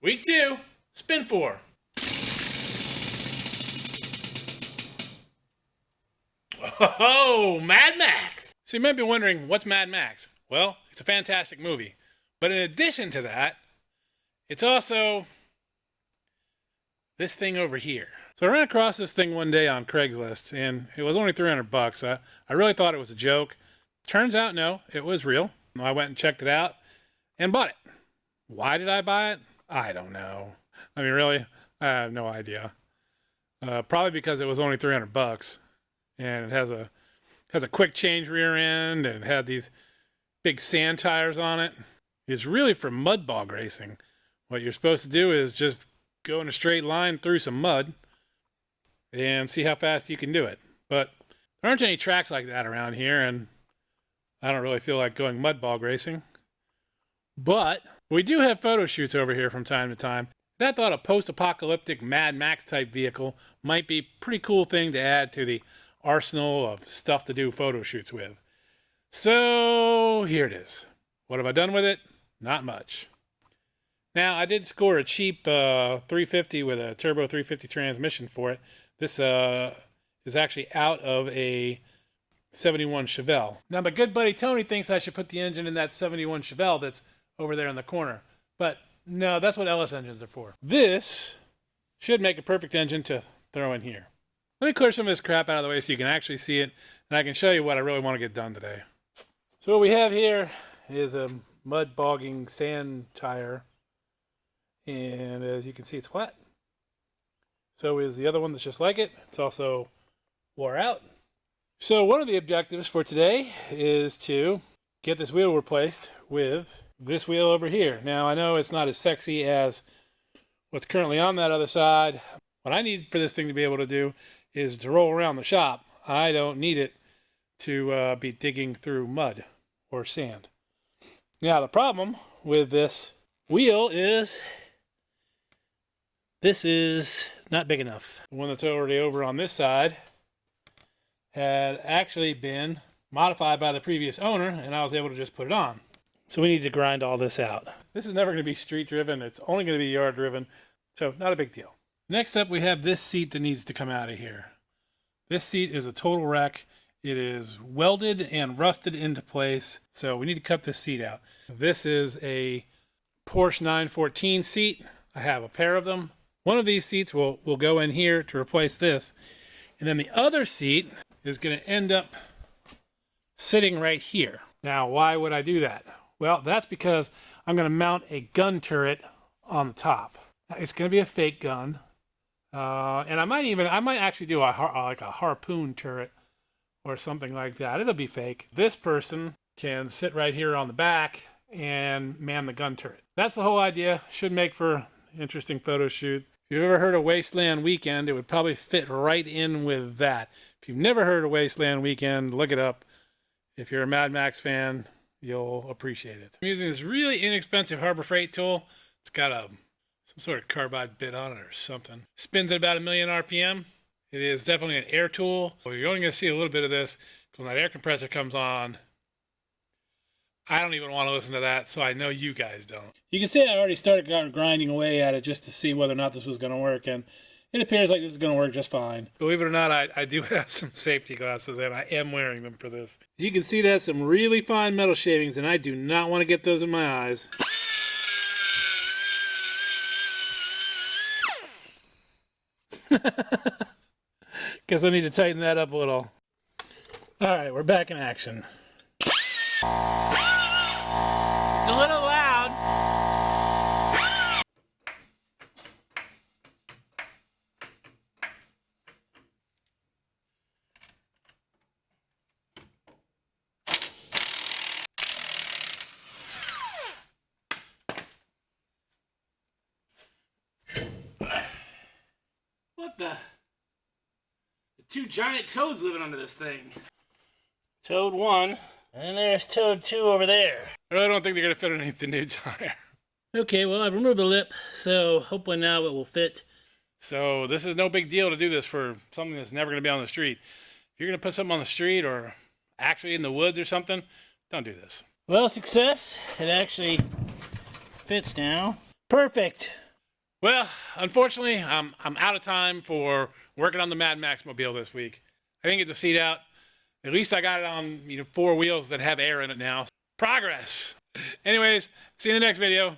Week 2, spin 4. Oh, Mad Max! So you might be wondering, what's Mad Max? Well, it's a fantastic movie. But in addition to that, it's also this thing over here. So I ran across this thing one day on Craigslist, and it was only $300. I really thought it was a joke. Turns out, no, it was real. I went and checked it out and bought it. Why did I buy it? I don't know. I mean, really, I have no idea. Probably because it was only $300, and it has a quick change rear end, and it had these big sand tires on it. It's really for mud bog racing. What you're supposed to do is just go in a straight line through some mud and see how fast you can do it. But there aren't any tracks like that around here, and I don't really feel like going mud bog racing. But we do have photo shoots over here from time to time. And I thought a post-apocalyptic Mad Max type vehicle might be a pretty cool thing to add to the arsenal of stuff to do photo shoots with. So here it is. What have I done with it? Not much. Now, I did score a cheap 350 with a turbo 350 transmission for it. This is actually out of a 71 Chevelle. Now, my good buddy Tony thinks I should put the engine in that 71 Chevelle that's over there in the corner. But no, that's what LS engines are for. This should make a perfect engine to throw in here. Let me clear some of this crap out of the way so you can actually see it, and I can show you what I really want to get done today. So what we have here is a mud bogging sand tire, and as you can see, it's flat. So is the other one that's just like it. It's also wore out. So one of the objectives for today is to get this wheel replaced with this wheel over here. Now, I know it's not as sexy as what's currently on that other side. What I need for this thing to be able to do is to roll around the shop. I don't need it to be digging through mud or sand. Now, the problem with this wheel is this is not big enough. The one that's already over on this side had actually been modified by the previous owner, and I was able to just put it on. So we need to grind all this out. This is never going to be street driven. It's only going to be yard driven, so not a big deal. Next up, we have this seat that needs to come out of here. This seat is a total wreck. It is welded and rusted into place, so we need to cut this seat out. This is a Porsche 914 seat. I have a pair of them. One of these seats will go in here to replace this, and then the other seat is going to end up sitting right here. Now, why would I do that? Well, that's because I'm going to mount a gun turret on the top. It's going to be a fake gun, and I might actually do like a harpoon turret or something like that. It'll be fake. This person can sit right here on the back and man the gun turret. That's the whole idea. Should make for an interesting photo shoot. If you've ever heard of Wasteland Weekend, it would probably fit right in with that. If you've never heard of Wasteland Weekend, look it up. If you're a Mad Max fan, you'll appreciate it. I'm using this really inexpensive Harbor Freight tool. It's got some sort of carbide bit on it or something. Spins at about 1,000,000 RPM. It is definitely an air tool. Well, you're only going to see a little bit of this when that air compressor comes on. I don't even want to listen to that, so I know you guys don't. You can see I already started grinding away at it just to see whether or not this was going to work, and it appears like this is going to work just fine. Believe it or not, I do have some safety glasses, and I am wearing them for this. As you can see, that's some really fine metal shavings, and I do not want to get those in my eyes. Guess I need to tighten that up a little. All right, we're back in action. It's a little loud. What the? Two giant toads living under this thing. Toad 1, and there's Toad 2 over there. I really don't think they're going to fit underneath the new tire. Okay, well, I've removed the lip, so hopefully now it will fit. So this is no big deal to do this for something that's never going to be on the street. If you're going to put something on the street or actually in the woods or something, don't do this. Well, success. It actually fits now. Perfect. Well, unfortunately, I'm out of time for working on the Mad Max mobile this week. I didn't get the seat out. At least I got it on 4 wheels that have air in it now. Progress. Anyways, see you in the next video.